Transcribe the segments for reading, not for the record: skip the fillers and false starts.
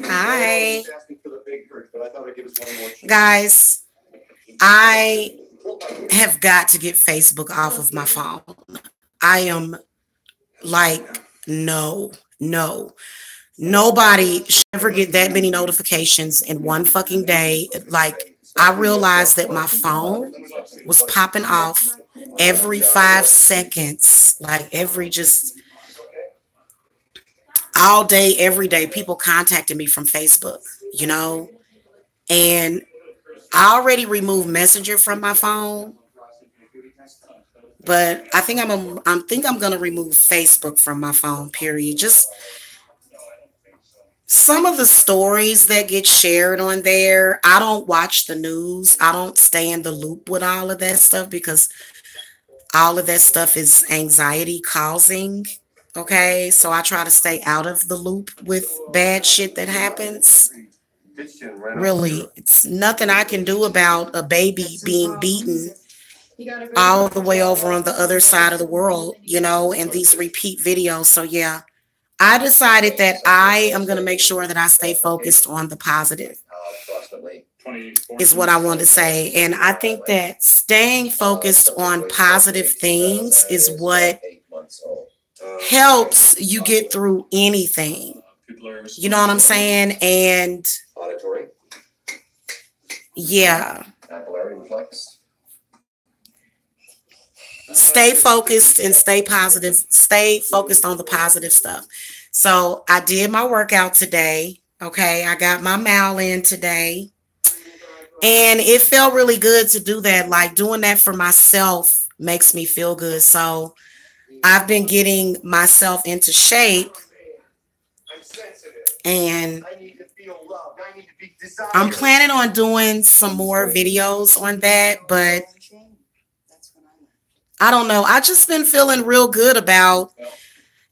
Hi. Guys, I have got to get Facebook off of my phone. I am like, no, no. Nobody should ever get that many notifications in one fucking day. Like, I realized that my phone was popping off every 5 seconds, like every just all day, every day, people contacted me from Facebook, you know, and I already removed Messenger from my phone, but I think I'm gonna remove Facebook from my phone. Period. Just some of the stories that get shared on there. I don't watch the news. I don't stay in the loop with all of that stuff because all of that stuff is anxiety causing. Okay, so I try to stay out of the loop with bad shit that happens. Really, it's nothing I can do about a baby being beaten all the way over on the other side of the world, you know, and these repeat videos. So yeah, I decided that I am going to make sure that I stay focused on the positive is what I want to say. And I think that staying focused on positive things is what helps you get through anything. You know what I'm saying? And yeah. Stay focused and stay positive. Stay focused on the positive stuff. So I did my workout today. Okay. I got my mile in today. And it felt really good to do that. Like doing that for myself makes me feel good. So I've been getting myself into shape. And I'm planning on doing some more videos on that, but I don't know. I just been feeling real good about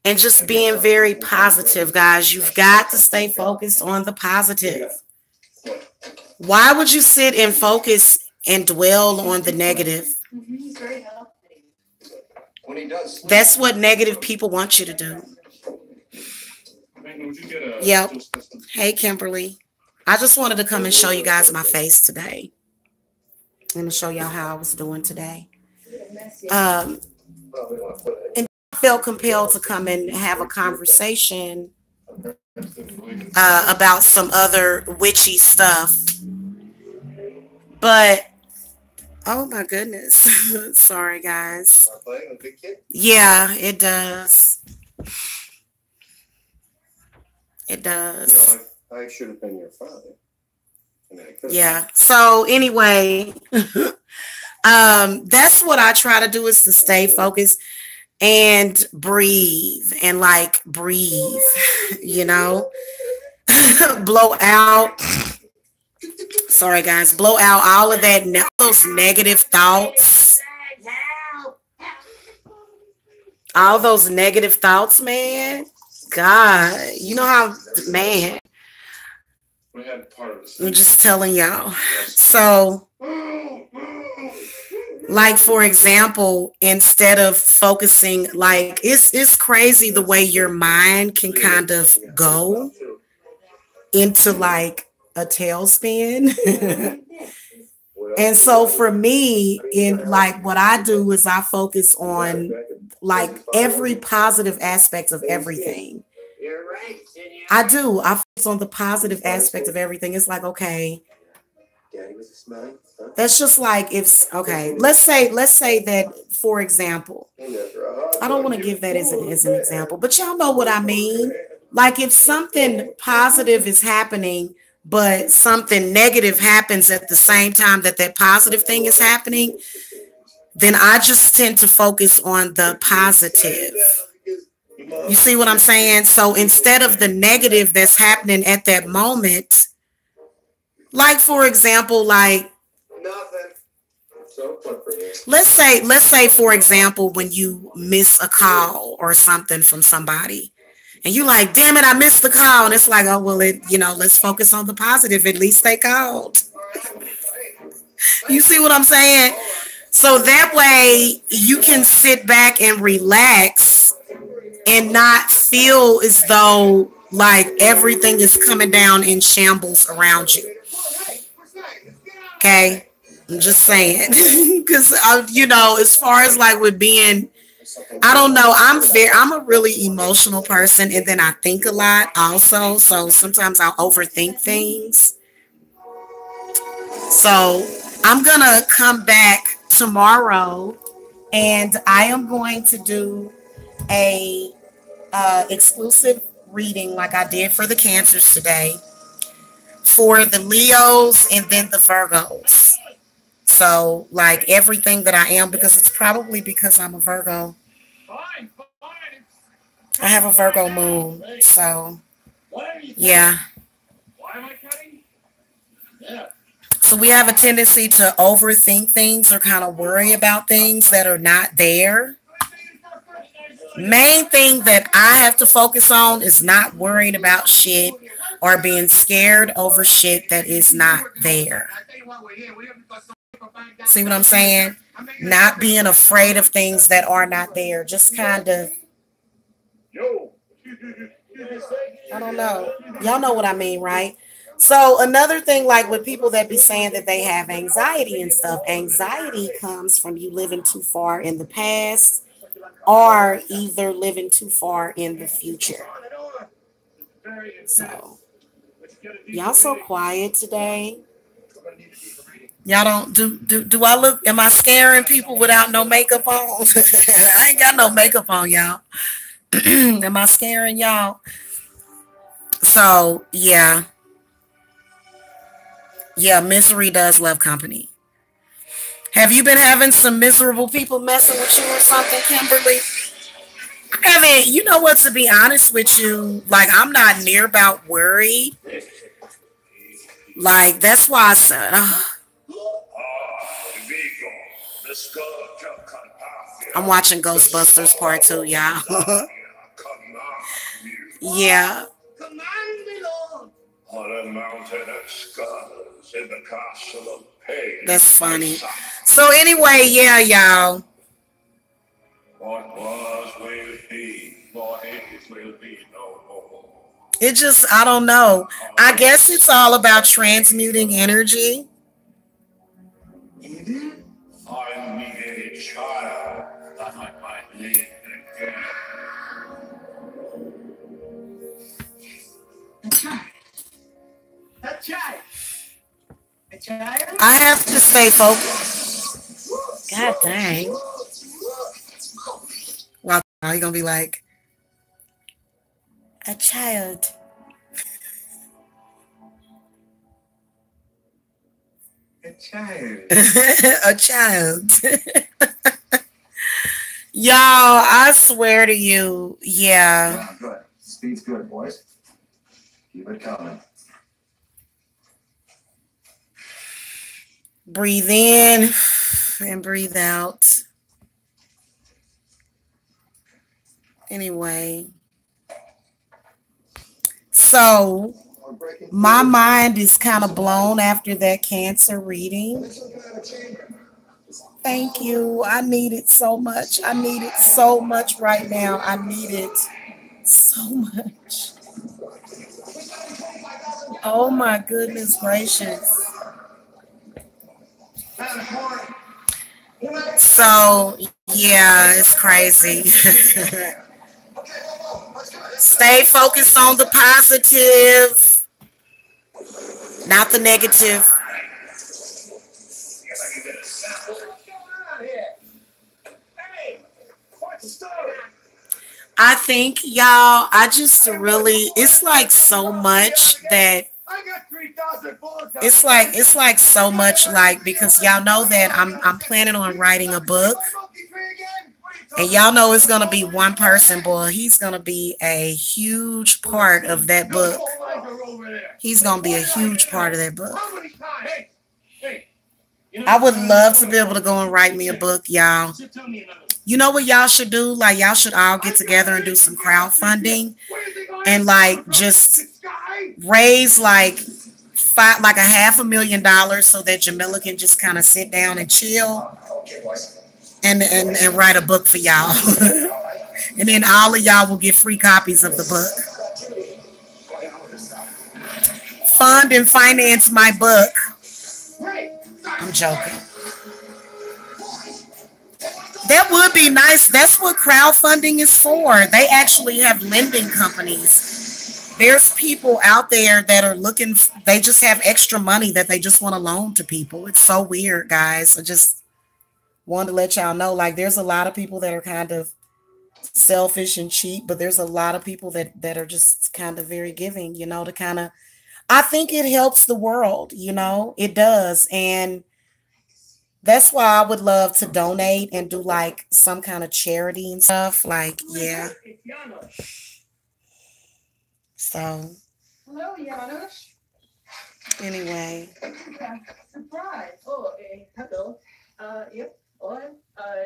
and just being very positive, guys. You've got to stay focused on the positive. Why would you sit and focus and dwell on the negative? That's what negative people want you to do. Yep. Hey, Kimberly. I just wanted to come and show you guys my face today. I'm going to show y'all how I was doing today. And I felt compelled to come and have a conversation about some other witchy stuff. But, oh my goodness. Sorry, guys. Yeah, it does. It does. I should have been your father. Yeah. So anyway, that's what I try to do is to stay focused and breathe and like breathe, you know, blow out. Sorry, guys, blow out all of that, those negative thoughts. All those negative thoughts, man. God, you know how, man. I'm just telling y'all. So, like, for example, instead of focusing, like, it's crazy the way your mind can kind of go into like a tailspin. And so for me, in like what I do is I focus on like every positive aspect of everything. I do. I focus on the positive aspect of everything. It's like, okay, that's just like if, okay, let's say that, for example, I don't want to give that as an example, but y'all know what I mean. Like if something positive is happening, but something negative happens at the same time that that positive thing is happening, then I just tend to focus on the positive. You see what I'm saying? So instead of the negative that's happening at that moment, like for example, like let's say for example, when you miss a call or something from somebody and you like, damn it, I missed the call. And it's like, oh, well, let's focus on the positive. At least they called. You see what I'm saying? So that way you can sit back and relax and not feel as though Like everything is coming down in shambles around you. Okay, I'm just saying, because as far as like with being, I don't know, I'm a really emotional person, and then I think a lot also. So sometimes I'll overthink things. So I'm gonna come back tomorrow, and I am going to do a exclusive reading like I did for the Cancers today for the Leos and then the Virgos. So like everything that I am, because it's probably because I'm a Virgo. I have a Virgo moon. So yeah. So we have a tendency to overthink things or kind of worry about things that are not there. Main thing that I have to focus on is not worrying about shit or being scared over shit that is not there. See what I'm saying? Not being afraid of things that are not there. Just kind of, I don't know. Y'all know what I mean, right? So another thing, like with people that be saying that they have anxiety and stuff, anxiety comes from you living too far in the past or either living too far in the future. So y'all so quiet today. Y'all don't do I look, am I scaring people without no makeup on? I ain't got no makeup on, y'all. Am I scaring y'all? So yeah. Yeah, misery does love company. Have you been having some miserable people messing with you or something, Kimberly? I haven't, you know what, to be honest with you, like I'm not near about worried. Like that's why I said, I'm watching Ghostbusters Part 2, y'all. Yeah. That's funny. So anyway, yeah, y'all. It just, I don't know. I guess it's all about transmuting energy. I have to stay focused. God dang. Well, are you gonna be like a child? A child. A child. Y'all, I swear to you, yeah. Good. Speed's good, boys. Keep it coming. Breathe in and breathe out. Anyway, so my mind is kind of blown after that Cancer reading. Thank you. I need it so much. I need it so much right now. I need it so much. Oh my goodness gracious. So, yeah, it's crazy. Stay focused on the positive, not the negative. I think, y'all, I just really, it's like so much that it's like so much, like, because y'all know that I'm planning on writing a book, and y'all know it's gonna be one person, boy. He's gonna be a huge part of that book. He's gonna be a huge part of that book. I would love to be able to go and write me a book, y'all. You know what y'all should do? Like, y'all should all get together and do some crowdfunding and like just raise like $500,000 so that Jamila can just kind of sit down and chill and write a book for y'all. And then all of y'all will get free copies of the book. Fund and finance my book. I'm joking. That would be nice. That's what crowdfunding is for. They actually have lending companies. There's people out there that are looking, they just have extra money that they just want to loan to people. It's so weird, guys. I just wanted to let y'all know, like, there's a lot of people that are kind of selfish and cheap, but there's a lot of people that are just kind of very giving, to kind of, I think it helps the world, it does. And that's why I would love to donate and do like some kind of charity and stuff. Like, yeah. So, anyway. Surprise. Oh, hello. Yep. Well, I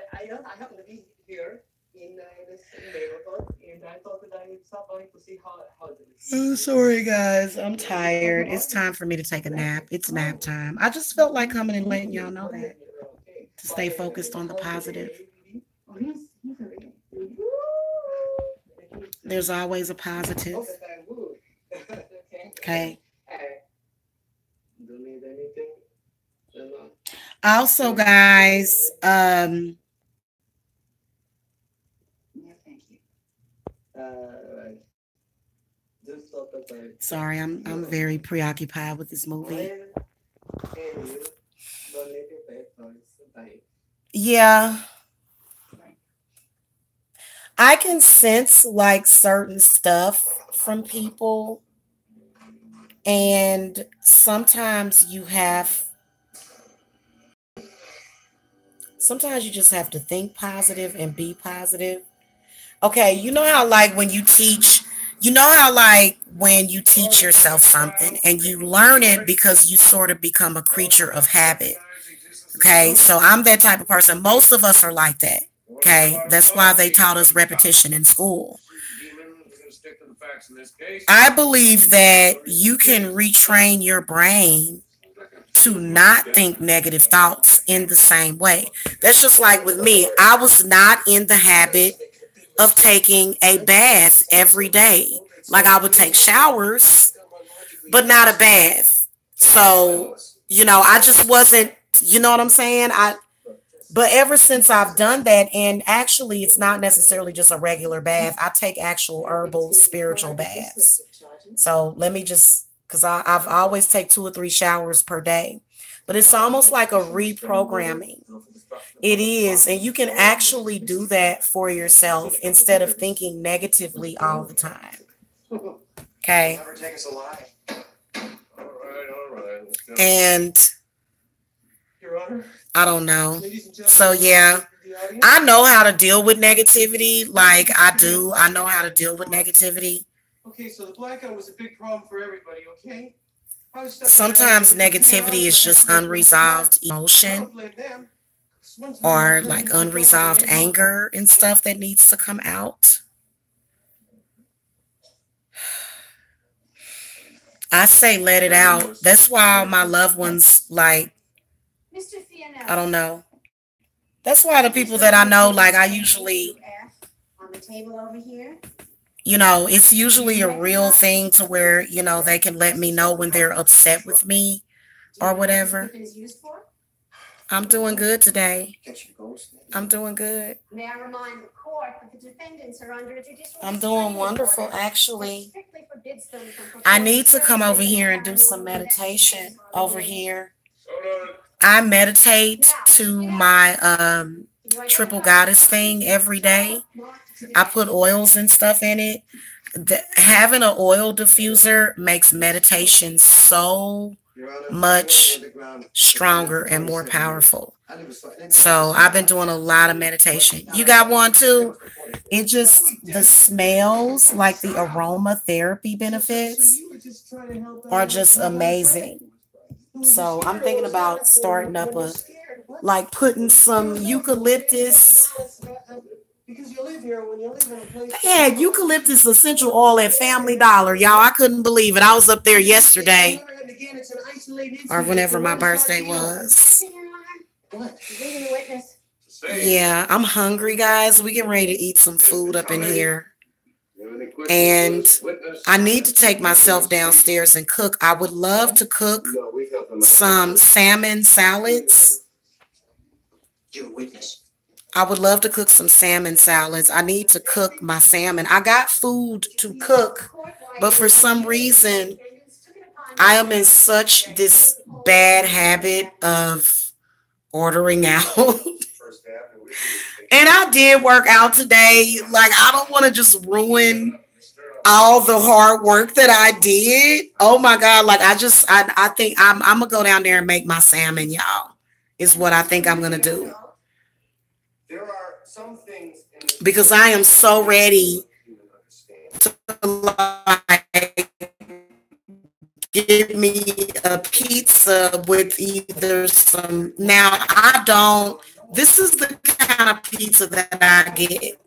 happen to be here in this neighborhood, and I thought that I would stop by to see how it is. Oh, sorry, guys. I'm tired. It's time for me to take a nap. It's nap time. I just felt like coming and letting y'all know that to stay focused on the positive. There's always a positive. Okay. Don't need anything. Also, guys, sorry, I'm very preoccupied with this movie. Yeah. I can sense like certain stuff from people, and sometimes you just have to think positive and be positive. Okay, when you teach yourself something and you learn it because you sort of become a creature of habit. Okay, so I'm that type of person. Most of us are like that. Okay, that's why they taught us repetition in school. I believe that you can retrain your brain to not think negative thoughts in the same way. That's just like with me. I was not in the habit of taking a bath every day. Like, I would take showers, but not a bath. So, I just wasn't, you know what I'm saying? But ever since I've done that, and actually it's not necessarily just a regular bath, I take actual herbal spiritual baths. So let me just, because I've always take 2 or 3 showers per day. But it's almost like a reprogramming. It is. And you can actually do that for yourself instead of thinking negatively all the time. Okay. And I don't know. So yeah, I know how to deal with negativity. Like, I do. I know how to deal with negativity. Okay, so the blackout was a big problem for everybody, okay? Sometimes negativity is just unresolved emotion or like unresolved anger and stuff that needs to come out. I say let it out. That's why my loved ones, like, I don't know. That's why the people that I know, like, I usually, it's usually a real thing to where, they can let me know when they're upset with me or whatever. I'm doing good today. I'm doing good. May I remind the court that the defendants are under a judicial I'm doing wonderful, actually. I need to come over here and do some meditation over here. I meditate to my triple goddess thing every day. I put oils and stuff in it. Having an oil diffuser makes meditation so much stronger and more powerful. So I've been doing a lot of meditation. You got one too? It just, the smells, like the aromatherapy benefits are just amazing. So I'm thinking about starting up like putting some eucalyptus. They had eucalyptus essential oil at Family Dollar, y'all. I couldn't believe it. I was up there yesterday or whenever my birthday was. Yeah, I'm hungry, guys. We getting ready to eat some food up in here. And I need to take myself downstairs and cook. I would love to cook some salmon salads. I would love to cook some salmon salads. I need to cook my salmon. I got food to cook, but for some reason, I am in such this bad habit of ordering out. And I did work out today. Like, I don't want to just ruin all the hard work that I did. Oh my God. Like, I think I'm going to go down there and make my salmon, y'all, is what I think I'm going to do. There are some things because I am so ready to like give me a pizza with either some. Now I don't. This is the kind of pizza that I get.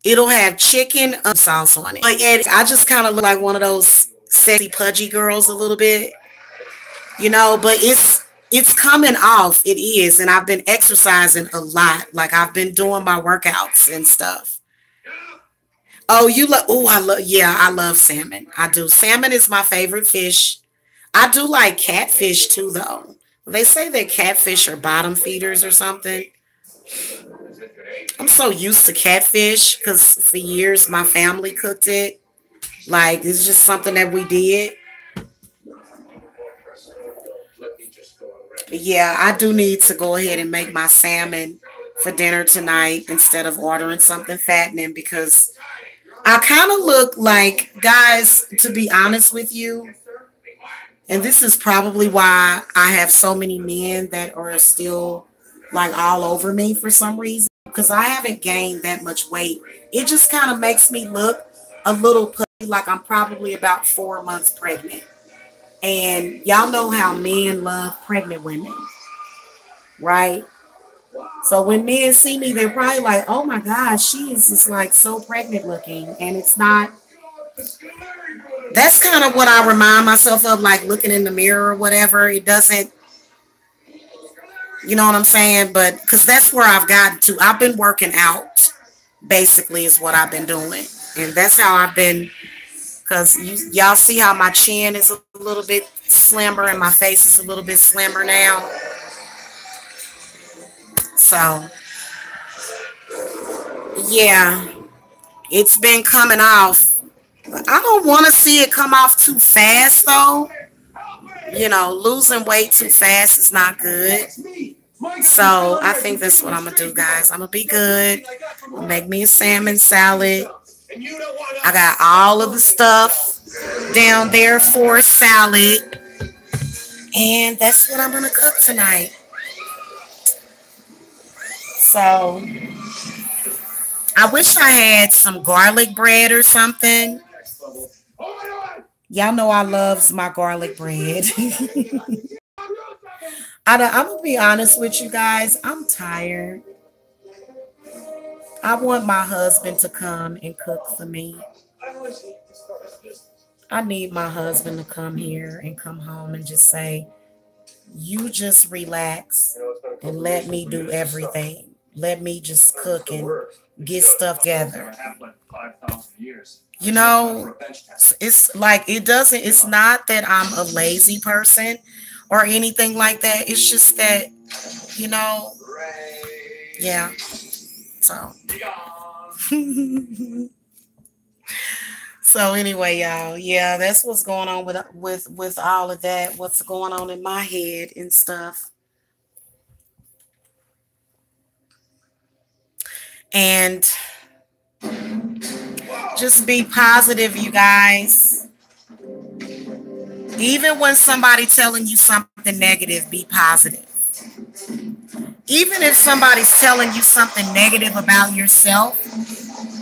It'll have chicken sauce on it. But I just kind of look like one of those sexy pudgy girls a little bit, you know. But it's coming off. It is, and I've been exercising a lot. Like I've been doing my workouts and stuff. Oh, you love? Oh, I love. Yeah, I love salmon. I do. Salmon is my favorite fish. I do like catfish too, though. They say that catfish are bottom feeders or something. I'm so used to catfish because for years my family cooked it. Like it's just something that we did. But yeah, I do need to go ahead and make my salmon for dinner tonight instead of ordering something fattening because I kind of look like, guys, to be honest with you, and this is probably why I have so many men that are still like all over me for some reason, because I haven't gained that much weight. It just kind of makes me look a little pudgy, like I'm probably about 4 months pregnant. And y'all know how men love pregnant women, right? So when men see me, they're probably like, oh my gosh, she is just like so pregnant looking. And it's not, that's kind of what I remind myself of, like looking in the mirror or whatever. It doesn't, you know what I'm saying? But because that's where I've gotten to. I've been working out, basically, is what I've been doing. And that's how I've been, because y'all see how my chin is a little bit slimmer and my face is a little bit slimmer now. So, yeah, it's been coming off. I don't want to see it come off too fast, though. You know, losing weight too fast is not good. So I think that's what I'm going to do, guys. I'm going to be good. Make me a salmon salad. I got all of the stuff down there for a salad. And that's what I'm going to cook tonight. So I wish I had some garlic bread or something. Y'all know I loves my garlic bread. I'm going to be honest with you guys. I'm tired. I want my husband to come and cook for me. I need my husband to come here and come home and just say, you just relax and let me do everything. Let me just cook and get stuff together. You know, it's like it's not that I'm a lazy person or anything like that. It's just that, you know, yeah. So, so anyway, y'all, yeah, that's what's going on with all of that. What's going on in my head and stuff. And just be positive, you guys. Even when somebody telling you something negative, be positive. Even if somebody's telling you something negative about yourself,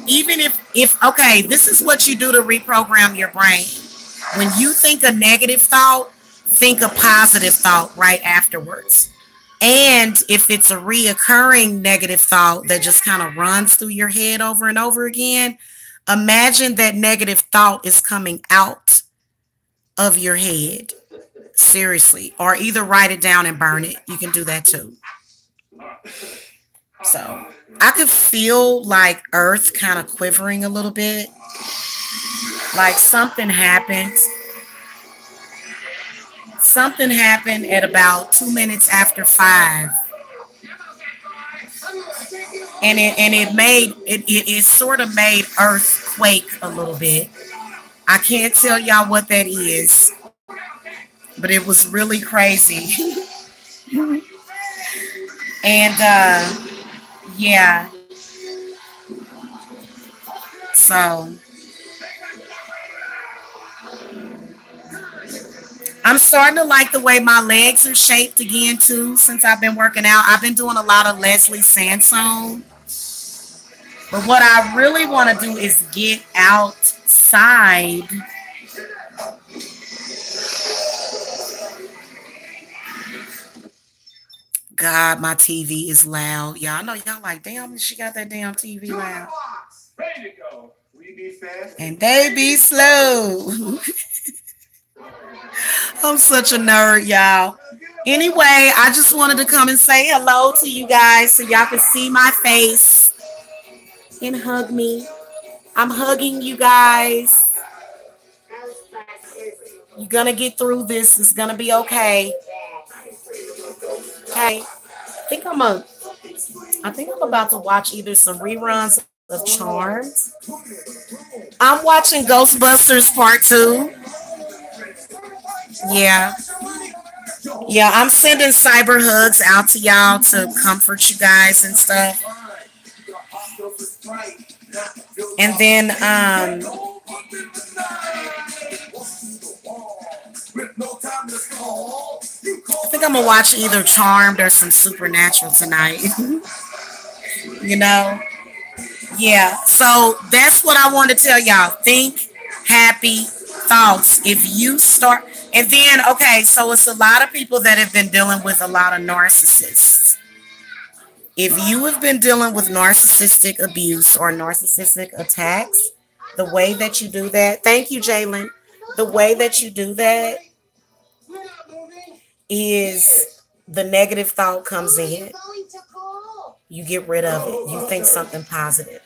even if okay, this is what you do to reprogram your brain. When you think a negative thought, think a positive thought right afterwards. And if it's a reoccurring negative thought that just kind of runs through your head over and over again, imagine that negative thought is coming out of your head. Seriously. Or either write it down and burn it. You can do that too. So I could feel like earth kind of quivering a little bit. Like something happened at about 2 minutes after 5, and it sort of made Earth quake a little bit. I can't tell y'all what that is, but it was really crazy. And yeah, so I'm starting to like the way my legs are shaped again too since I've been working out. I've been doing a lot of Leslie Sansone. But what I really want to do is get outside. God, my TV is loud. Y'all know y'all like, damn, she got that damn TV loud. Ready to go. We be fast. And they be slow. I'm such a nerd, y'all. Anyway, I just wanted to come and say hello to you guys so y'all can see my face and hug me. I'm hugging you guys. You're gonna get through this. It's gonna be okay. Okay. I think I'm about to watch either some reruns of Charmed. I'm watching Ghostbusters Part 2. Yeah. Yeah, I'm sending cyber hugs out to y'all to comfort you guys and stuff. And then I think I'm gonna watch either Charmed or some Supernatural tonight. You know? Yeah. So that's what I want to tell y'all. Think happy thoughts. If you start, and then, okay, so it's a lot of people that have been dealing with a lot of narcissists. If you have been dealing with narcissistic abuse or narcissistic attacks, the way that you do that, thank you, Jalen. The way that you do that is the negative thought comes in. You get rid of it. You think something positive.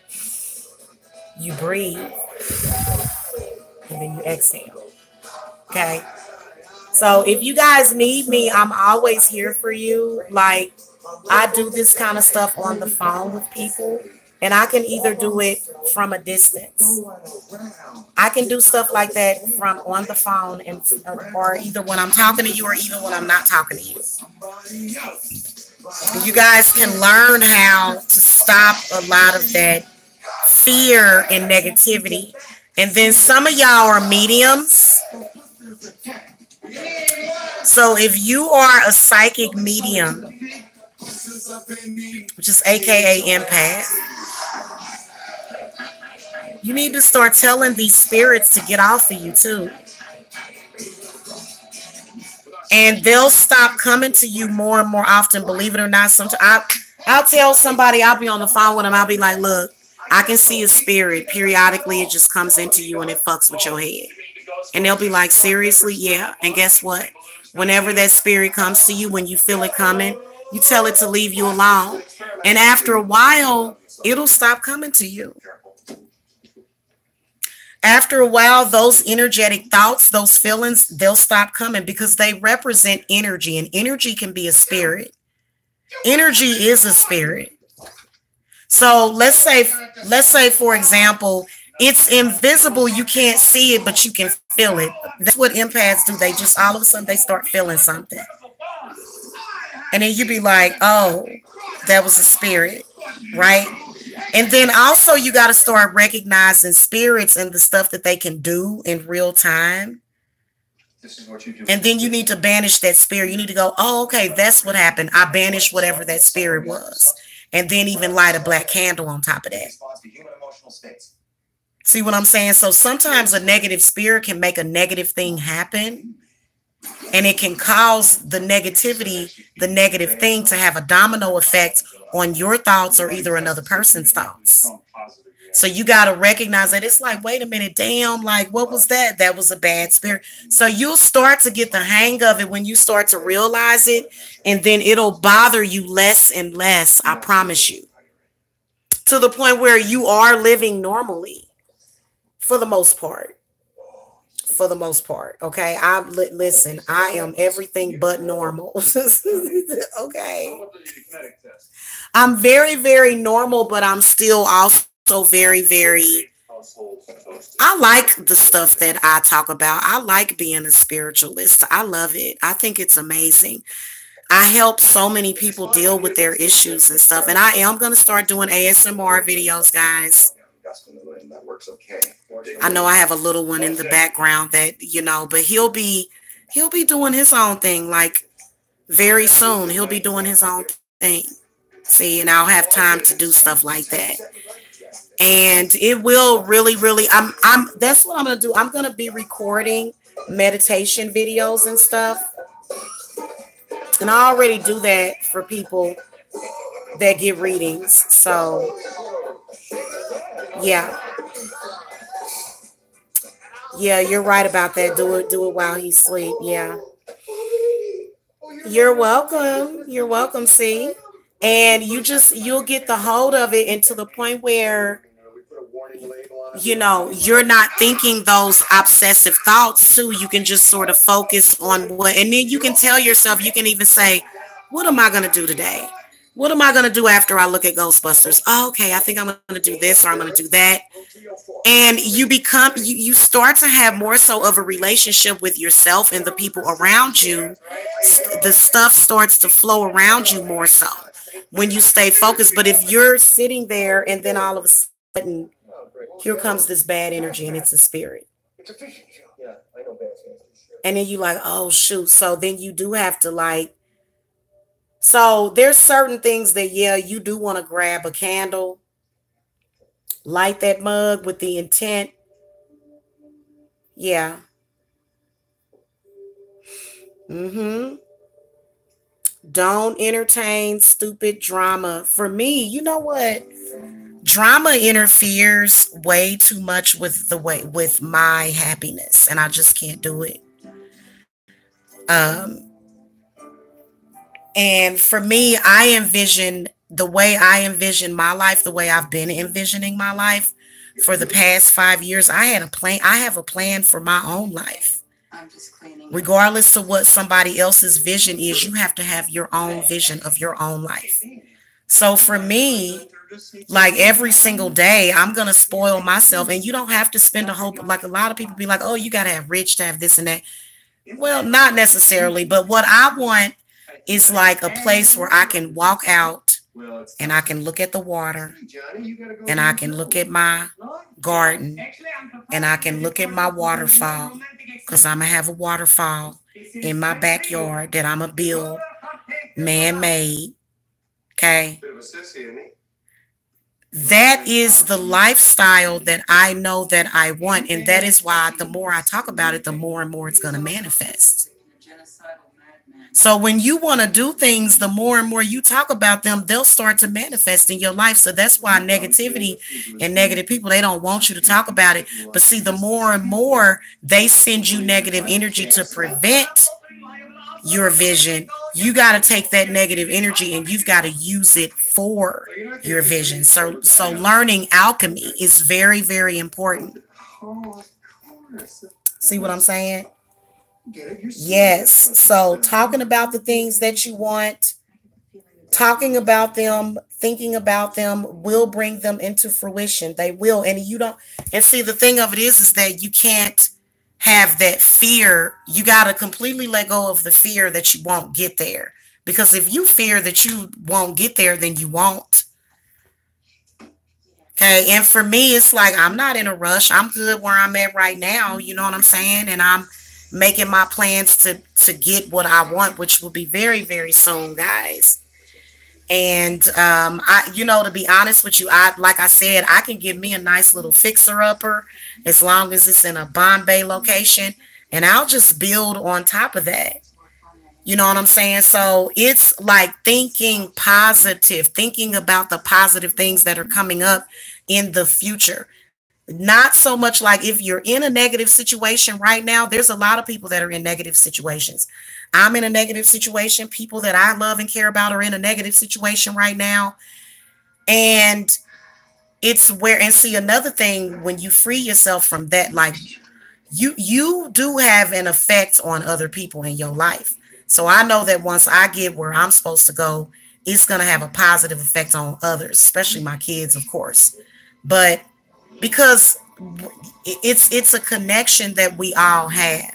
You breathe. And then you exhale. Okay? So if you guys need me, I'm always here for you. Like, I do this kind of stuff on the phone with people, and I can either do it from a distance. I can do stuff like that from on the phone, and or either when I'm talking to you or even when I'm not talking to you. You guys can learn how to stop a lot of that fear and negativity. And then some of y'all are mediums. So if you are a psychic medium, which is AKA empath, you need to start telling these spirits to get off of you too. And they'll stop coming to you more and more often, believe it or not. Sometimes I'll tell somebody, I'll be on the phone with them, I'll be like, look, I can see a spirit. Periodically, it just comes into you and it fucks with your head. And they'll be like, seriously? Yeah. And guess what? Whenever that spirit comes to you, when you feel it coming, you tell it to leave you alone. And after a while, it'll stop coming to you. After a while, those energetic thoughts, those feelings, they'll stop coming because they represent energy, and energy can be a spirit. Energy is a spirit. So let's say, for example, it's invisible. You can't see it, but you can feel it. That's what empaths do. They just all of a sudden they start feeling something. And then you be like, oh, that was a spirit, right? And then also you got to start recognizing spirits and the stuff that they can do in real time. This is what you do. And then you need to banish that spirit. You need to go, oh, okay, that's what happened. I banished whatever that spirit was. And then even light a black candle on top of that. See what I'm saying? So sometimes a negative spirit can make a negative thing happen. And it can cause the negativity, the negative thing to have a domino effect on your thoughts or either another person's thoughts. So you got to recognize that it's like, wait a minute, damn, like, what was that? That was a bad spirit. So you'll start to get the hang of it when you start to realize it, and then it'll bother you less and less, I promise you, to the point where you are living normally for the most part. for the most part. Okay, listen. I am everything but normal. Okay, I'm very, very normal, but I'm still also very, very. I like the stuff that I talk about. I like being a spiritualist. I love it. I think it's amazing. I help so many people deal with their issues and stuff. And I am going to start doing ASMR videos, guys. I know I have a little one in the background that, but he'll be doing his own thing like very soon. He'll be doing his own thing. See, and I'll have time to do stuff like that. And it will really, really, that's what I'm going to do. I'm going to be recording meditation videos and stuff. And I already do that for people that get readings. So, yeah. Yeah, you're right about that. Do it while he's asleep. Yeah. You're welcome. You're welcome, see? And you'll get the hold of it, and to the point where, you're not thinking those obsessive thoughts too. You can just sort of focus on and then you can tell yourself, you can even say, what am I going to do today? What am I going to do after I look at Ghostbusters? Oh, okay, I think I'm going to do this or I'm going to do that. And you start to have more so of a relationship with yourself and the people around you. The stuff starts to flow around you more so when you stay focused. But if you're sitting there and then all of a sudden, here comes this bad energy and it's a spirit. And then you like, oh, shoot. So then you do have to so there's certain things that, yeah, you do want to grab a candle, light that mug with the intent. Yeah. Don't entertain stupid drama. For me, you know what? Drama interferes way too much with my happiness, and I just can't do it. And for me, the way I envision my life, the way I've been envisioning my life for the past 5 years. I have a plan for my own life. Regardless of what somebody else's vision is, you have to have your own vision of your own life. So for me, like every single day, I'm going to spoil myself. And you don't have to spend a lot of people be like, oh, you got to have rich to have this and that. Well, not necessarily. But what I want is like a place where I can walk out and I can look at the water and I can look at my garden and I can look at my waterfall, because I'm going to have a waterfall in my backyard that I'm going to build man-made. Okay. That is the lifestyle that I know that I want. And that is why the more I talk about it, the more and more it's going to manifest. So when you want to do things, the more and more you talk about them, they'll start to manifest in your life. So that's why negativity and negative people, they don't want you to talk about it. But see, the more and more they send you negative energy to prevent your vision, you got to take that negative energy and you've got to use it for your vision. So learning alchemy is very, very important. See what I'm saying? Yes. So talking about the things that you want, talking about them, thinking about them will bring them into fruition. They will. And see, the thing of it is that you can't have that fear. You got to completely let go of the fear that you won't get there. Because if you fear that you won't get there, then you won't. Okay. And for me, it's like, I'm not in a rush. I'm good where I'm at right now. You know what I'm saying? And I'm making my plans to get what I want, which will be very, very soon, guys. And to be honest with you, like I said, I can give me a nice little fixer-upper as long as it's in a Bombay location, and I'll just build on top of that. You know what I'm saying? So it's like thinking positive, thinking about the positive things that are coming up in the future. Not so much like if you're in a negative situation right now. There's a lot of people that are in negative situations. I'm in a negative situation. People that I love and care about are in a negative situation right now. And see, another thing, when you free yourself from that, like you do have an effect on other people in your life. So I know that once I get where I'm supposed to go, it's going to have a positive effect on others, especially my kids, of course. But because it's a connection that we all have.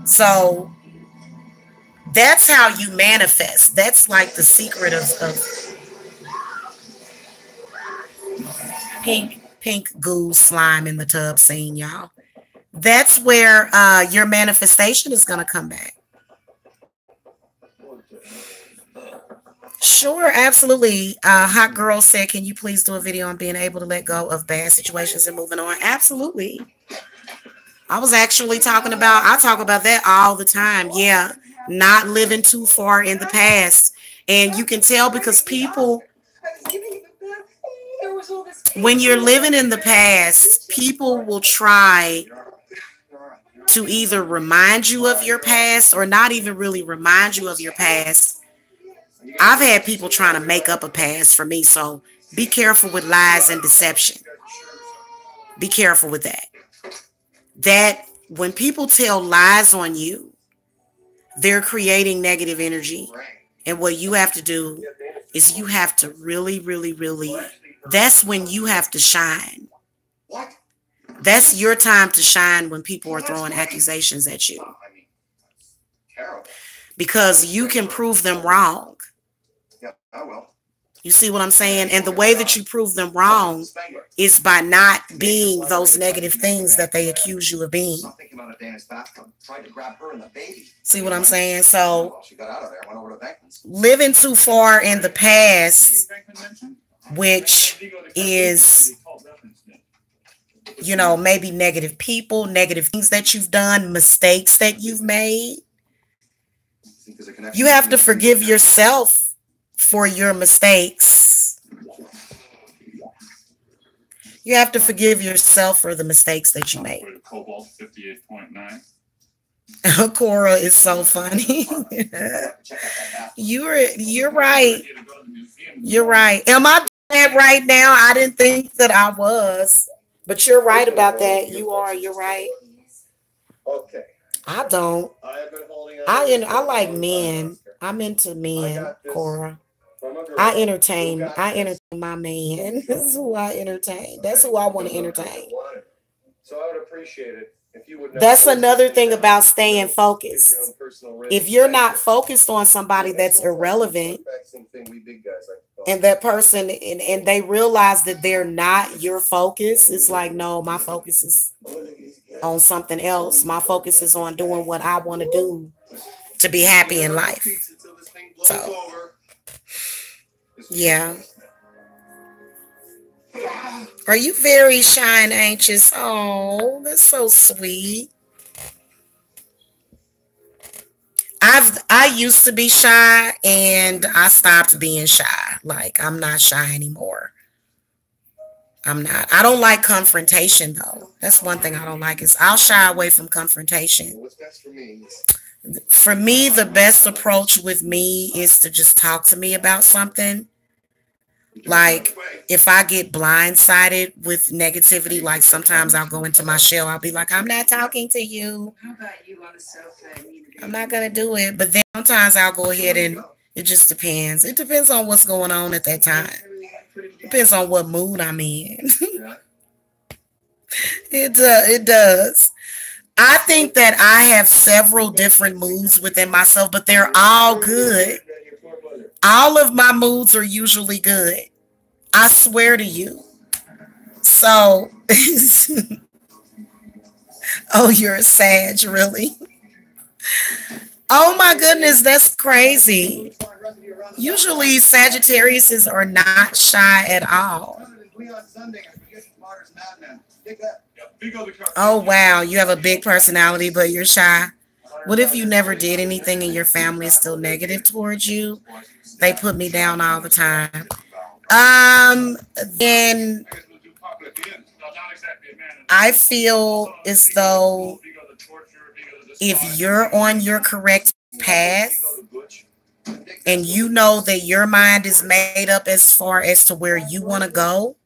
So that's how you manifest. That's like the secret of pink goo slime in the tub scene, y'all. That's where your manifestation is going to come back. Sure, absolutely. Hot Girl said, can you please do a video on being able to let go of bad situations and moving on? Absolutely. I was actually I talk about that all the time. Yeah, not living too far in the past. And you can tell because people, when you're living in the past, people will try to either remind you of your past or not even really remind you of your past. I've had people trying to make up a past for me, so be careful with lies and deception. Be careful with that. That when people tell lies on you, they're creating negative energy. And what you have to do is you have to really, really, really, that's when you have to shine. That's your time to shine when people are throwing accusations at you. Because you can prove them wrong. You see what I'm saying? And the way that you prove them wrong is by not being those negative things that they accuse you of being. See what I'm saying? So living too far in the past, which is, you know, maybe negative people, negative things that you've done, mistakes that you've made. You have to forgive yourself for your mistakes. You have to forgive yourself for the mistakes that you made. Cobalt 58.9. Cora is so funny. You're right. You're right. Am I doing that right now? I didn't think that I was. But you're right about that. You are. You're right. Okay. I don't. I like men. I'm into men, Cora. I entertain my man. This is who I entertain. That's who I want to entertain. So I would appreciate it if you would. That's another thing about staying focused. If you're not focused on somebody that's irrelevant, and that person and they realize that they're not your focus, it's like, no, my focus is on something else. My focus is on doing what I want to do to be happy in life. So yeah. Are you very shy and anxious? Oh, that's so sweet. I used to be shy and I stopped being shy. Like, I'm not shy anymore. I'm not. I don't like confrontation though. That's one thing I don't like is I'll shy away from confrontation. For me, the best approach with me is to just talk to me about something. Like, if I get blindsided with negativity, like sometimes I'll go into my shell. I'll be like, I'm not talking to you. I'm not going to do it. But then sometimes I'll go ahead and it just depends. It depends on what's going on at that time. Depends on what mood I'm in. It does. I think that I have several different moods within myself, but they're all good. All of my moods are usually good. I swear to you. So, oh, you're a Sag, really? Oh my goodness, that's crazy. Usually Sagittariuses are not shy at all. Oh wow, you have a big personality, but you're shy. What if you never did anything and your family is still negative towards you? They put me down all the time. Then I feel as though if you're on your correct path and you know that your mind is made up as far as to where you want to go,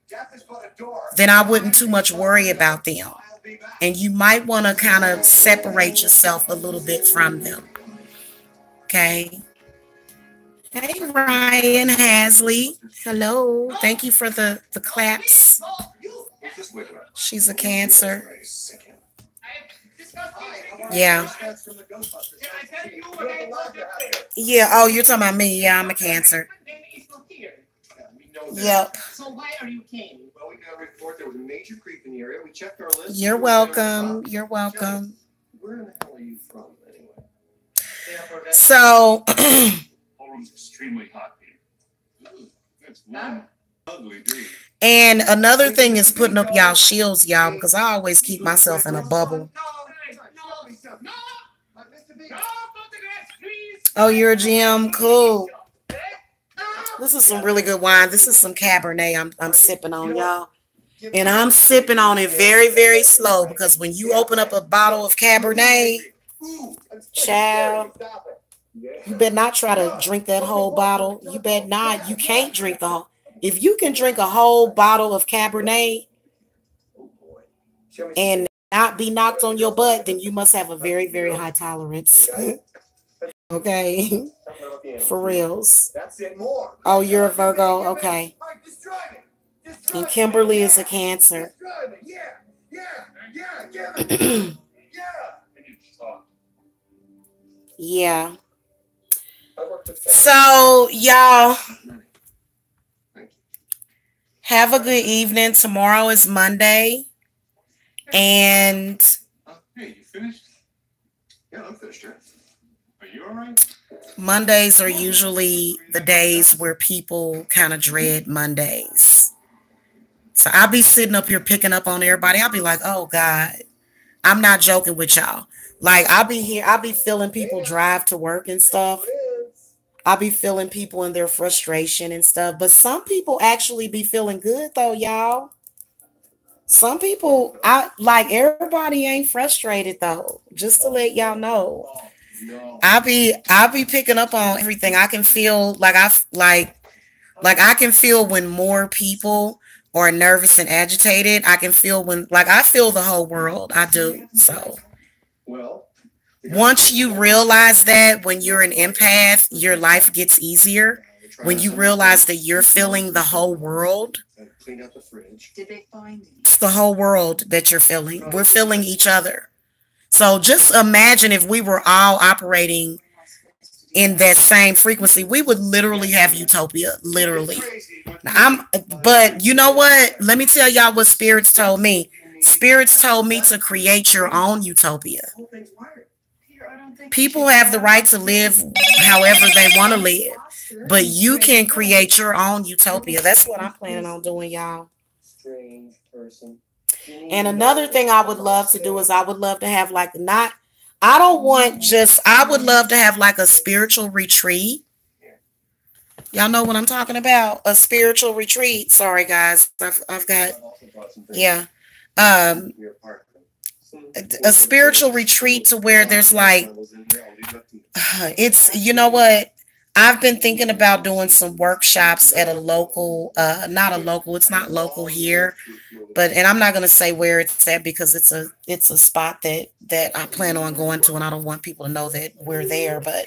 then I wouldn't too much worry about them. And you might want to kind of separate yourself a little bit from them. Okay. Hey, Ryan Hasley. Hello. Thank you for the claps. She's a Cancer. Yeah. Yeah. Oh, you're talking about me. Yeah, I'm a Cancer. Yep. So why are you came? Well, we got a report there was a major creep in the area. We checked our list. You're welcome. You're welcome. Where in the hell are you from, anyway? So, Room's extremely hot here. It's one ugly dude. and another thing is putting up y'all shields, y'all, because I always keep myself in a bubble. Oh, you're a GM? Cool. This is some really good wine. This is some Cabernet I'm sipping on, y'all. And I'm sipping on it very, very slow because when you open up a bottle of Cabernet, child, you better not try to drink that whole bottle. You better not. You can't drink the whole. If you can drink a whole bottle of Cabernet and not be knocked on your butt, then you must have a very, very high tolerance. Okay. For reals. Oh, you're a Virgo? Okay. And Kimberly is a Cancer. Yeah. So, y'all, have a good evening. Tomorrow is Monday. And Hey, you finished? Yeah, I'm finished here. Are you all right? Mondays are usually the days where people kind of dread Mondays. So I'll be sitting up here picking up on everybody. I'll be like, oh God, I'm not joking with y'all. Like I'll be here, I'll be feeling people drive to work and stuff. I'll be feeling people in their frustration and stuff. But some people actually be feeling good though, y'all. Some people, I like everybody ain't frustrated though. Just to let y'all know. I'll be picking up on everything. I can feel like I can feel when more people are nervous and agitated. I can feel when I feel the whole world. I do. So once you realize that when you're an empath, your life gets easier. When you realize that you're feeling the whole world, it's the whole world that you're feeling. We're feeling each other. So just imagine if we were all operating in that same frequency, we would literally have utopia, literally. But you know what? Let me tell y'all what spirits told me. Spirits told me to create your own utopia. People have the right to live however they want to live, but you can create your own utopia. That's what I'm planning on doing, y'all. Strange person. And another thing I would love to do is I would love to have I would love to have like a spiritual retreat. Y'all know what I'm talking about? A spiritual retreat. Sorry guys. I've got, yeah. A spiritual retreat to where there's it's, you know what? I've been thinking about doing some workshops at a local, it's not local here, and I'm not going to say where it's at because it's a spot that I plan on going to, and I don't want people to know that we're there, but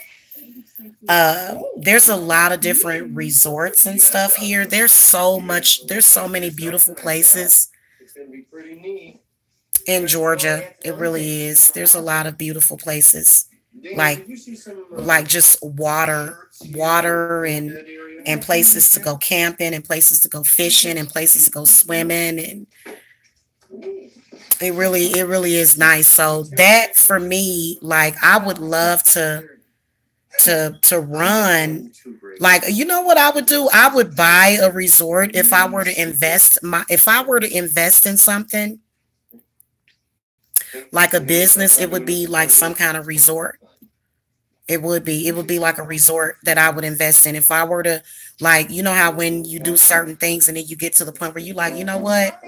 there's a lot of different resorts and stuff here. There's so many beautiful places in Georgia. It really is. There's a lot of beautiful places. Like just water and places to go camping and places to go fishing and places to go swimming, and it really is nice. So that for me, I would love to run, you know what I would do? I would buy a resort if I were to invest in something like a business. It would be like some kind of resort. It would be like a resort that I would invest in. If I were to, you know how when you do certain things and then you get to the point where you you know what?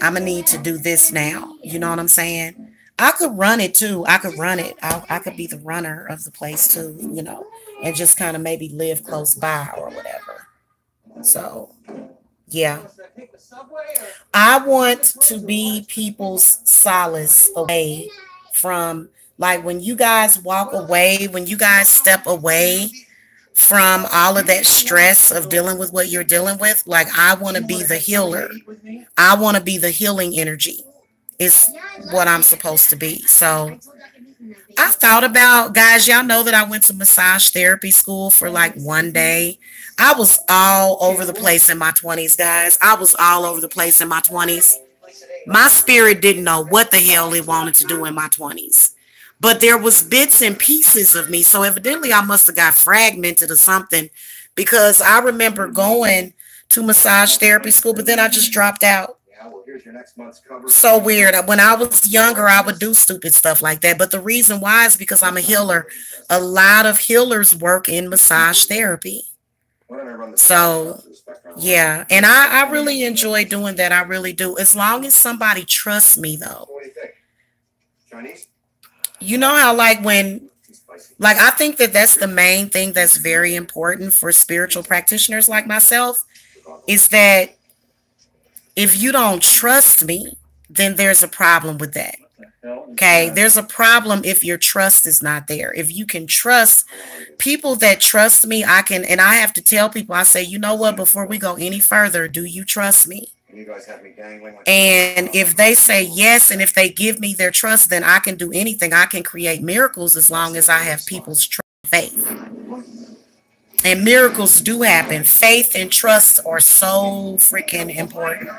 I'm gonna need to do this now. You know what I'm saying? I could run it too. I could run it. I could be the runner of the place too, you know, and just kind of maybe live close by or whatever. So, yeah. I want to be people's solace away from, like, when you guys walk away, when you guys step away from all of that stress of dealing with what you're dealing with. Like, I want to be the healer. I want to be the healing energy. It's what I'm supposed to be. So I thought about, guys, y'all know that I went to massage therapy school for like one day. I was all over the place in my 20s, guys. I was all over the place in my 20s. My spirit didn't know what the hell it wanted to do in my 20s. But there was bits and pieces of me. So evidently I must have got fragmented or something, because I remember going to massage therapy school, but then I just dropped out. So weird. When I was younger, I would do stupid stuff like that. But the reason why is because I'm a healer. A lot of healers work in massage therapy. So, yeah. And I really enjoy doing that. I really do. As long as somebody trusts me, though. You know how, like, I think that that's the main thing that's very important for spiritual practitioners like myself, is that if you don't trust me, then there's a problem with that. Okay, there's a problem if your trust is not there. If you can trust people that trust me, I can, and I have to tell people, I say, you know what, before we go any further, do you trust me? And if they say yes, and if they give me their trust, then I can do anything. I can create miracles as long as I have people's trust and faith. And miracles do happen. Faith and trust are so freaking important.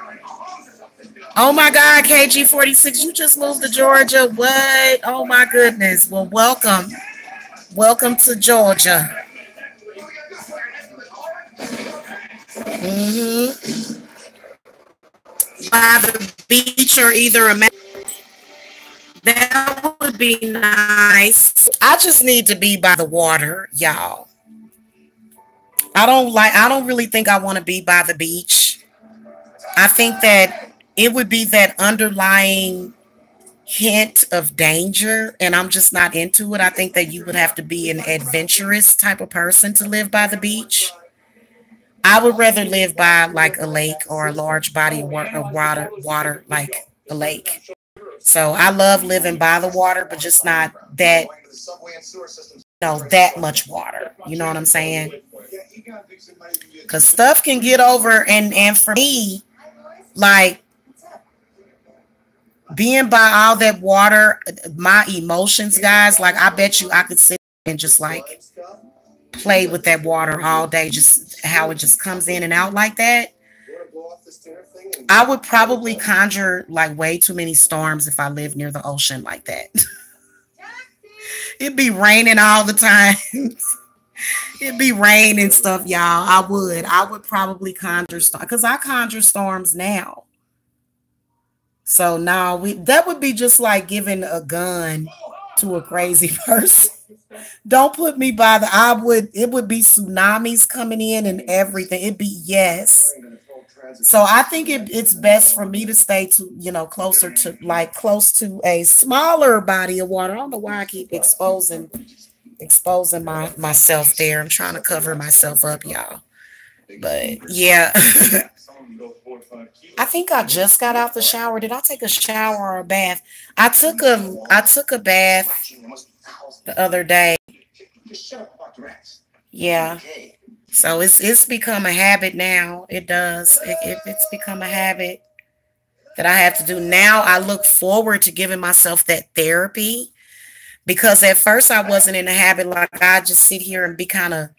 Oh my God, KG46, you just moved to Georgia. What? Oh my goodness. Well, welcome. Welcome to Georgia. By the beach or either a that would be nice. I just need to be by the water, y'all. I don't really think I want to be by the beach. I think that it would be that underlying hint of danger, and I'm just not into it. I think that you would have to be an adventurous type of person to live by the beach. I would rather live by like a lake or a large body of water like a lake. So I love living by the water, but just not that, that much water. You know what I'm saying? Because stuff can get over, and for me, like, being by all that water, my emotions, guys, like, I bet you I could sit and just like play with that water all day, just how it just comes in and out like that. I would probably conjure like way too many storms if I lived near the ocean like that. It'd be raining all the time. It'd be rain and stuff, y'all. I would probably conjure storms, because I conjure storms now. So now that would be just like giving a gun to a crazy person. Don't put me by it would be tsunamis coming in and everything. It'd be, yes. So I think it's best for me to stay to, closer to, like, close to a smaller body of water. I don't know why I keep exposing myself there. I'm trying to cover myself up, y'all. But yeah. I think I just got out the shower. Did I take a shower or a bath? I took a bath the other day. Yeah. So it's become a habit now. It does. It's become a habit that I have to do. Now I look forward to giving myself that therapy, because at first I wasn't in the habit. Like, I just sit here and be kind of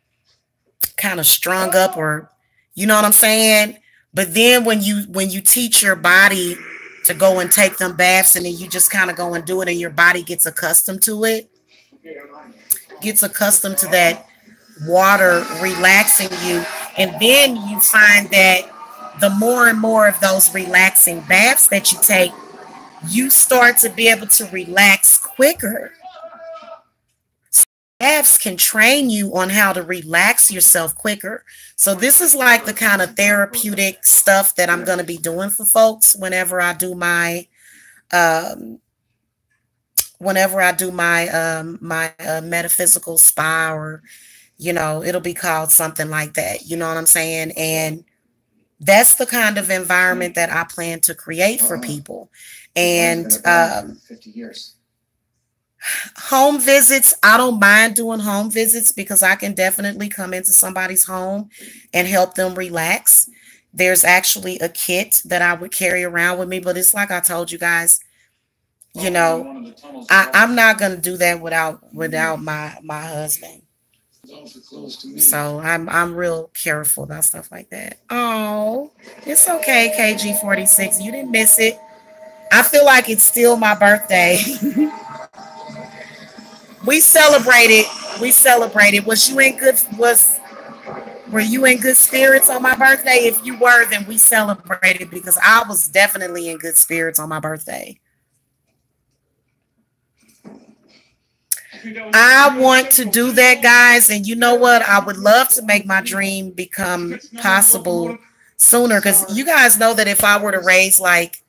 strung up, or, you know what I'm saying? But then when you teach your body to go and take them baths, and then you just kind of go and do it, and your body gets accustomed to it, gets accustomed to that water relaxing you. And then you find that the more and more of those relaxing baths that you take, you start to be able to relax quicker. So baths can train you on how to relax yourself quicker. So this is like the kind of therapeutic stuff that I'm going to be doing for folks whenever I do my metaphysical spa, or, it'll be called something like that. You know what I'm saying? And That's the kind of environment that I plan to create for people. And 50 years. home visits, I don't mind doing home visits because I can definitely come into somebody's home and help them relax. There's actually a kit that I would carry around with me, but it's like I told you guys, you know, I'm not gonna do that without my husband. So I'm real careful about stuff like that. Oh, it's okay, KG46. You didn't miss it. I feel like it's still my birthday. We celebrated. We celebrated. Were you in good spirits on my birthday? If you were, then we celebrated because I was definitely in good spirits on my birthday. I want to do that, guys. And you know what? I would love to make my dream become possible sooner because you guys know that if I were to raise like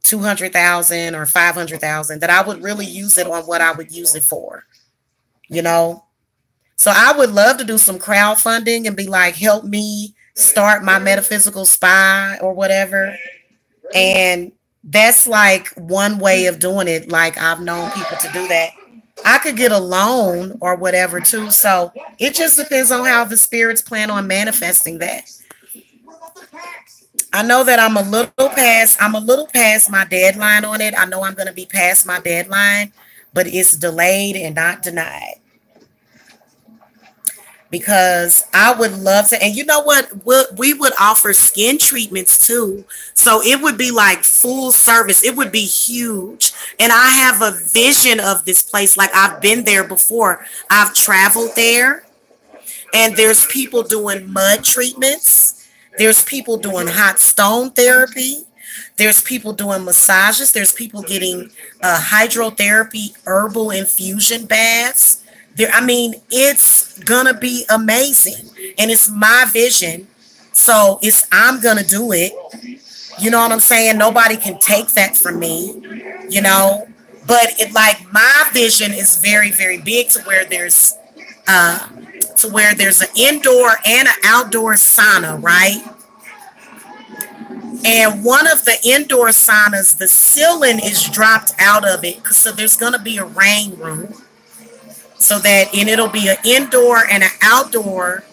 200,000 or 500,000, that I would really use it on what I would use it for, you know? So I would love to do some crowdfunding and be like, help me start my metaphysical spa or whatever. And that's like one way of doing it. Like I've known people to do that. I could get a loan or whatever too. So it just depends on how the spirits plan on manifesting that. I know that I'm a little past my deadline on it. I know I'm going to be past my deadline, but it's delayed and not denied. Because I would love to, and you know what, we would offer skin treatments too, so it would be like full service. It would be huge, and I have a vision of this place. Like I've been there before. I've traveled there, and there's people doing mud treatments. There's people doing hot stone therapy. There's people doing massages. There's people getting hydrotherapy, herbal infusion baths. There, I mean, it's gonna be amazing, and it's my vision, so I'm gonna do it. You know what I'm saying? Nobody can take that from me, you know. But it like my vision is very, very big uh, to where there's an indoor and an outdoor sauna, right? And one of the indoor saunas, the ceiling is dropped out of it, so there's gonna be a rain room. So that, and it'll be an indoor and an outdoor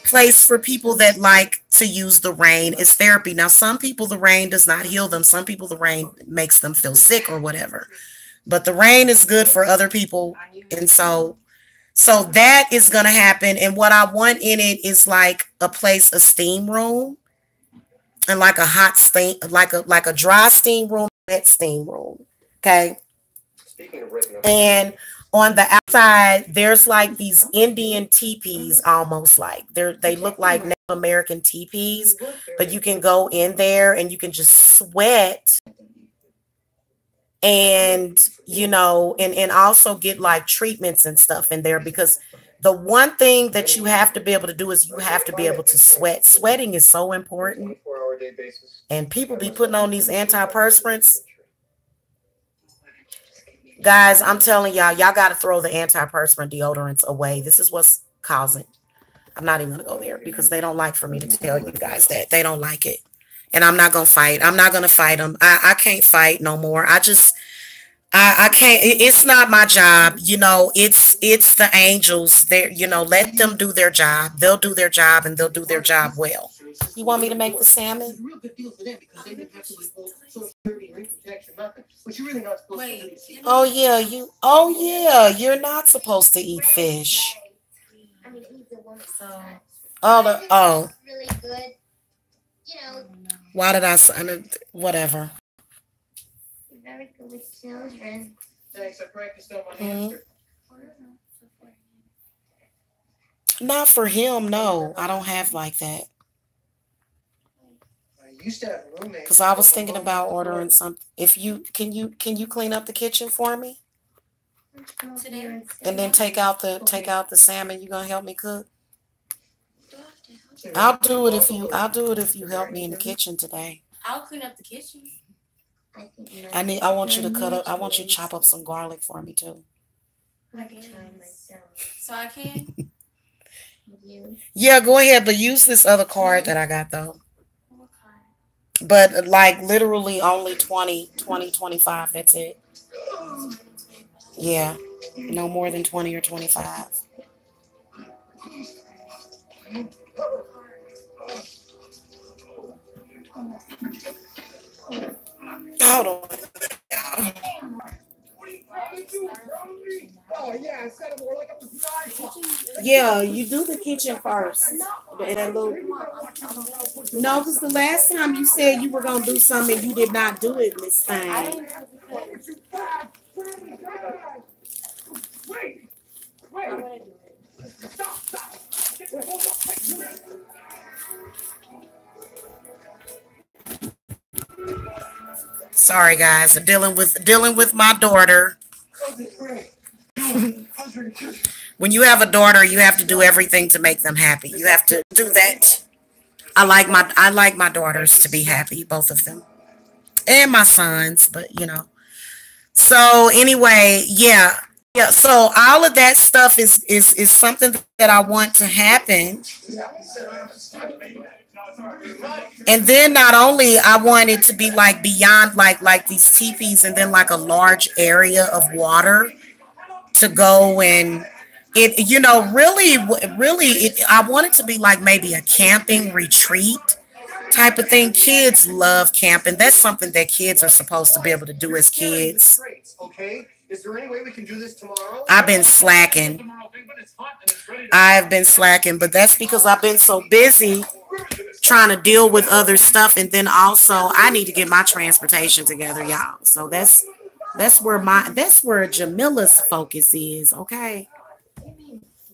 place for people that like to use the rain as therapy. Now, some people, the rain does not heal them. Some people, the rain makes them feel sick or whatever. But the rain is good for other people. And so that is going to happen. And what I want in it is like a steam room and like a hot steam, like a dry steam room, wet steam room. Okay. And on the outside, there's like these Indian teepees, almost like they look like Native American teepees, but you can go in there and you can just sweat and, you know, and also get like treatments and stuff in there, because the one thing that you have to be able to do is you have to be able to sweat. Sweating is so important. And people be putting on these antiperspirants. Guys, I'm telling y'all got to throw the antiperspirant deodorants away. This is what's causing. I'm not even going to go there because they don't like for me to tell you guys that. They don't like it. And I'm not going to fight. I'm not going to fight them. I can't fight no more. I can't. It's not my job. You know, it's the angels. There, you know, let them do their job. They'll do their job and they'll do their job well. You want me to make the salmon? Oh yeah, you're not supposed to eat fish. Oh. Why did I sign it? Whatever. Very good with children. Thanks, I practiced on my hamster. Not for him, no. I don't have like that. I used to have a roommate. Because I was thinking about ordering some. If you can you clean up the kitchen for me? And then take out the salmon. You gonna help me cook? I'll do it if you help me in the kitchen today. I'll clean up the kitchen. I want you to chop up some garlic for me too. So I can? Yeah, go ahead, but use this other card that I got though. But like literally only 20, 20, 25. That's it. Yeah. No more than 20 or 25. Hold on. Oh yeah, I said it more like it was Yeah, you do the kitchen first. That little... No, because the last time you said you were gonna do something, you did not do it, Miss Thing. Wait, wait. Sorry, guys. I'm dealing with my daughter. When you have a daughter, you have to do everything to make them happy. You have to do that. I like my daughters to be happy, both of them, and my sons. But So anyway, yeah, yeah. So all of that stuff is something that I want to happen. And then not only I want it to be like beyond like these teepees, and then like a large area of water to go and it really I want it to be like maybe a camping retreat type of thing. Kids love camping. That's something that kids are supposed to be able to do as kids. Okay, is there any way we can do this tomorrow? I've been slacking. I've been slacking, but that's because I've been so busy trying to deal with other stuff, and then also I need to get my transportation together, y'all. So that's where Jamila's focus is, okay?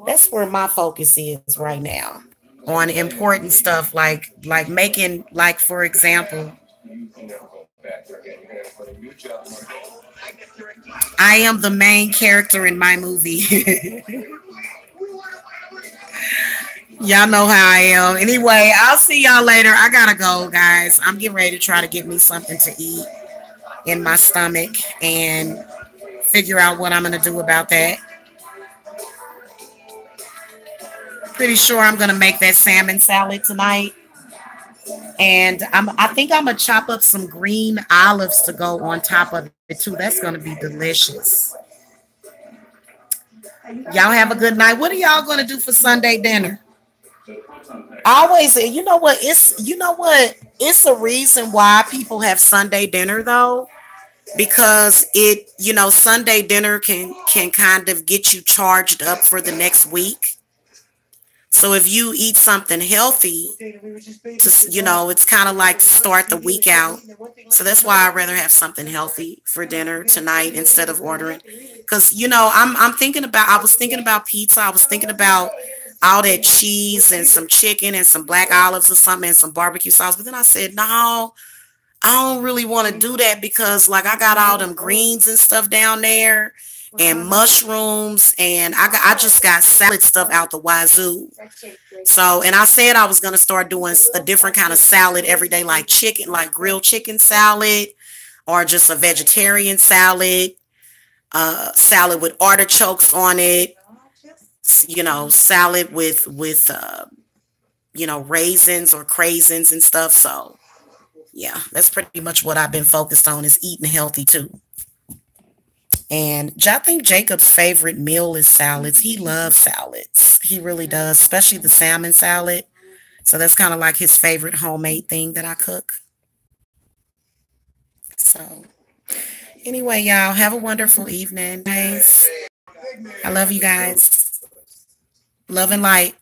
That's where my focus is right now, on important stuff like making, like, for example, I am the main character in my movie. Y'all know how I am. Anyway, I'll see y'all later. I gotta go, guys. I'm getting ready to try to get me something to eat in my stomach and figure out what I'm gonna do about that. Pretty sure I'm gonna make that salmon salad tonight. And I think I'm gonna chop up some green olives to go on top of it too. That's gonna be delicious. Y'all have a good night. What are y'all gonna do for Sunday dinner? Always, it's a reason why people have Sunday dinner though, because Sunday dinner can kind of get you charged up for the next week. So if you eat something healthy, it's kind of like to start the week out. So that's why I'd rather have something healthy for dinner tonight instead of ordering. Because I was thinking about pizza. I was thinking about all that cheese and some chicken and some black olives or something and some barbecue sauce. But then I said, no, I don't really want to do that because like I got all them greens and stuff down there and mushrooms, and I just got salad stuff out the wazoo. So, and I said I was going to start doing a different kind of salad every day, like chicken, like grilled chicken salad, or just a vegetarian salad, salad with artichokes on it, salad with raisins or craisins and stuff. So yeah, that's pretty much what I've been focused on, is eating healthy too. And I think Jacob's favorite meal is salads. He loves salads. He really does, especially the salmon salad. So that's kind of like his favorite homemade thing that I cook. So anyway, y'all have a wonderful evening, guys. I love you guys. Love and light.